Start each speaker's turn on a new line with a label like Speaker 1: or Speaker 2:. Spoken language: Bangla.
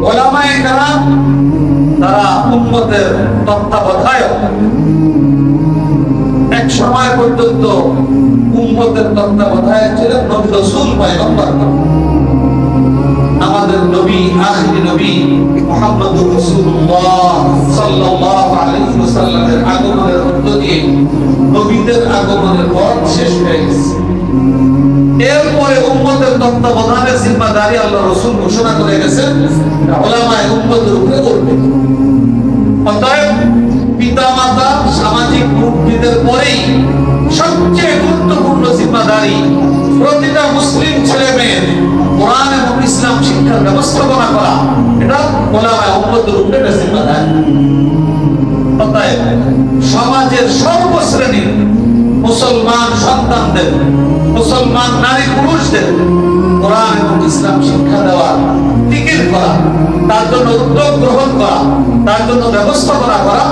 Speaker 1: উলামায়ে কেরাম তারা উম্মতের তত্ত্বাবধায়ক। এক সময় পর্যন্ত উম্মতের তত্ত্বাবধায়ক ছিলেন নবী রাসূল পয়গম্বর। আমাদের নবী আখিরি নবী মুহাম্মদুর রাসূলুল্লাহ সাল্লাল্লাহু আলাইহি ওয়াসাল্লামের আগমনের মধ্য দিয়ে নবীদের আগমনের পথ শেষ হয়ে গেছে। এরপরে উম্মতের তত্ত্বাবধানের জিম্মাদারি আল্লাহ রাসূল ঘোষণা করে গেছেন উলামায়ে উম্মতের উপরে করবে। অতএব পিতামাতা সামাজিক মুরব্বিদের পরেই সবচেয়ে গুরুত্বপূর্ণ জিম্মাদারি প্রতিটা মুসলিম ছেলে মেয়ের কোরআন এবং ইসলাম শিক্ষার ব্যবস্থাপনা করা। এটা উলামায়ে উম্মতের উপরে জিম্মাদারি। অতএব সমাজের সর্বশ্রেণীর মুসলমান সন্তানদের, মুসলমান নারী পুরুষদের কোরআন এবং ইসলাম শিক্ষা দেওয়া, জিকির করা, তার জন্য উদ্যোগ গ্রহণ করা, তার জন্য ব্যবস্থাপনা করা